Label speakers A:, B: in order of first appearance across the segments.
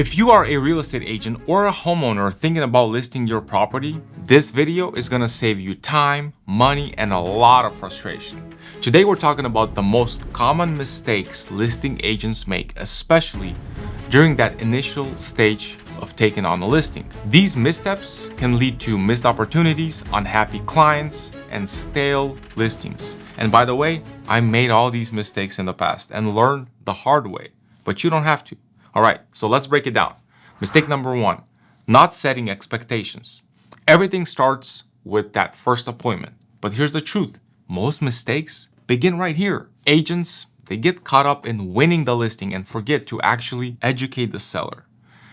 A: If you are a real estate agent or a homeowner thinking about listing your property, this video is gonna save you time, money, and a lot of frustration. Today we're talking about the most common mistakes listing agents make, especially during that initial stage of taking on a listing. These missteps can lead to missed opportunities, unhappy clients, and stale listings. And by the way, I made all these mistakes in the past and learned the hard way, but you don't have to. All right, so let's break it down. Mistake number 1, not setting expectations. Everything starts with that first appointment. But here's the truth. Most mistakes begin right here. Agents, they get caught up in winning the listing and forget to actually educate the seller.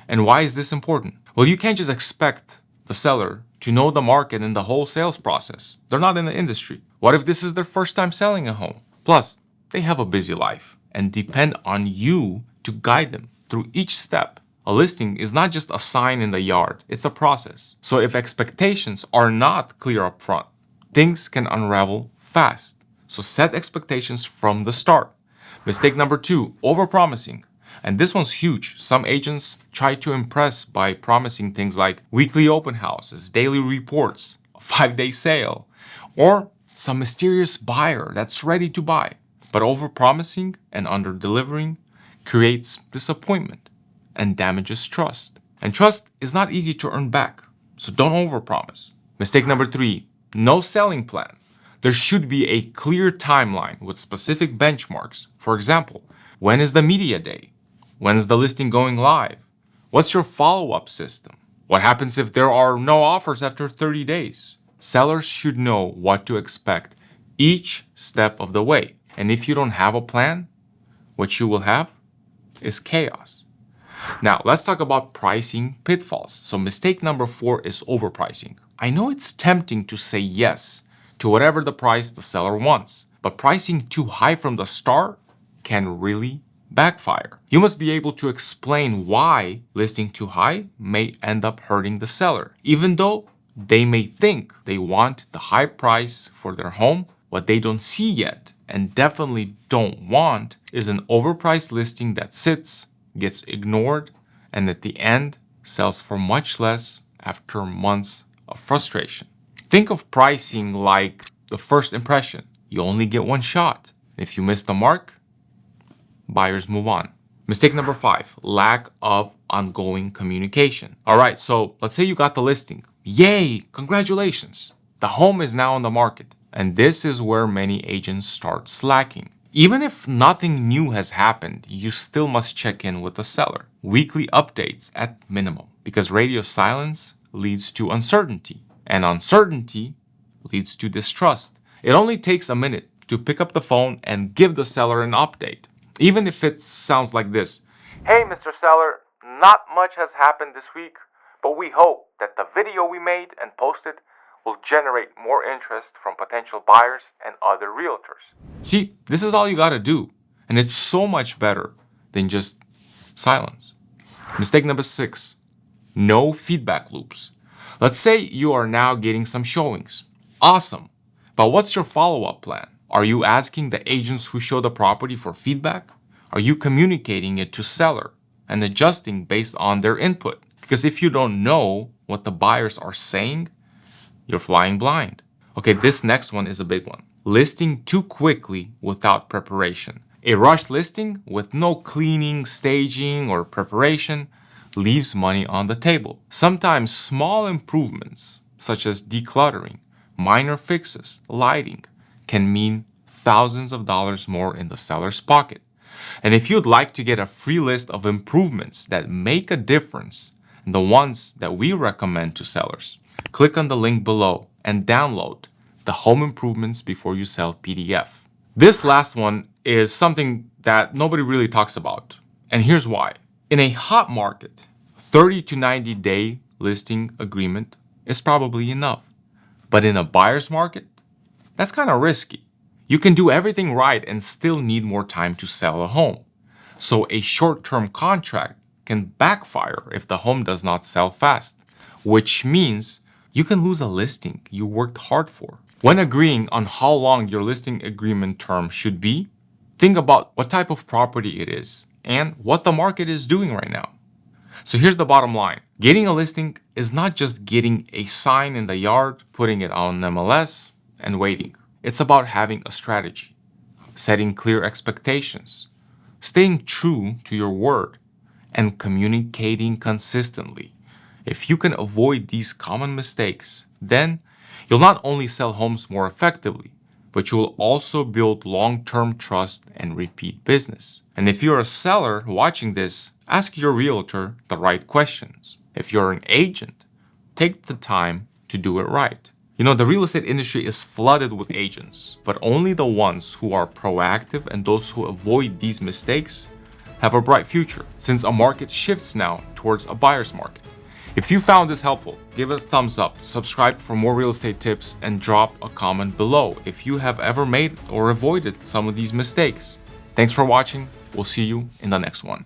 A: And why is this important? Well, you can't just expect the seller to know the market and the whole sales process. They're not in the industry. What if this is their first time selling a home? Plus, they have a busy life and depend on you to guide them through each step. A listing is not just a sign in the yard, it's a process. So if expectations are not clear up front, things can unravel fast. So set expectations from the start. Mistake number 2, overpromising. And this one's huge. Some agents try to impress by promising things like weekly open houses, daily reports, a 5-day sale, or some mysterious buyer that's ready to buy. But overpromising and underdelivering creates disappointment and damages trust. And trust is not easy to earn back, so don't overpromise. Mistake number 3, no selling plan. There should be a clear timeline with specific benchmarks. For example, when is the media day? When is the listing going live? What's your follow-up system? What happens if there are no offers after 30 days? Sellers should know what to expect each step of the way. And if you don't have a plan, what you will have is chaos. Now, let's talk about pricing pitfalls. So mistake number 4 is overpricing. I know it's tempting to say yes to whatever the price the seller wants, but pricing too high from the start can really backfire. You must be able to explain why listing too high may end up hurting the seller. Even though they may think they want the high price for their home, what they don't see yet and definitely don't want is an overpriced listing that sits, gets ignored, and at the end sells for much less after months of frustration. Think of pricing like the first impression. You only get one shot. If you miss the mark, buyers move on. Mistake number 5, lack of ongoing communication. All right, so let's say you got the listing. Yay, congratulations. The home is now on the market. And this is where many agents start slacking. Even if nothing new has happened, you still must check in with the seller. Weekly updates at minimum, because radio silence leads to uncertainty, and uncertainty leads to distrust. It only takes a minute to pick up the phone and give the seller an update, even if it sounds like this. Hey, Mr. Seller, not much has happened this week, but we hope that the video we made and posted will generate more interest from potential buyers and other realtors. See, this is all you gotta do, and it's so much better than just silence. Mistake number 6, no feedback loops. Let's say you are now getting some showings. Awesome, but what's your follow-up plan? Are you asking the agents who show the property for feedback? Are you communicating it to seller and adjusting based on their input? Because if you don't know what the buyers are saying, you're flying blind. Okay, this next one is a big one. Listing too quickly without preparation. A rushed listing with no cleaning, staging, or preparation leaves money on the table. Sometimes small improvements, such as decluttering, minor fixes, lighting, can mean thousands of dollars more in the seller's pocket. And if you'd like to get a free list of improvements that make a difference, the ones that we recommend to sellers, click on the link below and download the Home Improvements Before You Sell PDF. This last one is something that nobody really talks about, and here's why. In a hot market, 30 to 90 day listing agreement is probably enough. But in a buyer's market, that's kind of risky. You can do everything right and still need more time to sell a home. So a short-term contract can backfire if the home does not sell fast, which means you can lose a listing you worked hard for. When agreeing on how long your listing agreement term should be, think about what type of property it is and what the market is doing right now. So here's the bottom line. Getting a listing is not just getting a sign in the yard, putting it on MLS, and waiting. It's about having a strategy, setting clear expectations, staying true to your word, and communicating consistently. If you can avoid these common mistakes, then you'll not only sell homes more effectively, but you will also build long-term trust and repeat business. And if you're a seller watching this, ask your realtor the right questions. If you're an agent, take the time to do it right. You know, the real estate industry is flooded with agents, but only the ones who are proactive and those who avoid these mistakes have a bright future, since a market shifts now towards a buyer's market. If you found this helpful, give it a thumbs up, subscribe for more real estate tips, and drop a comment below if you have ever made or avoided some of these mistakes. Thanks for watching. We'll see you in the next one.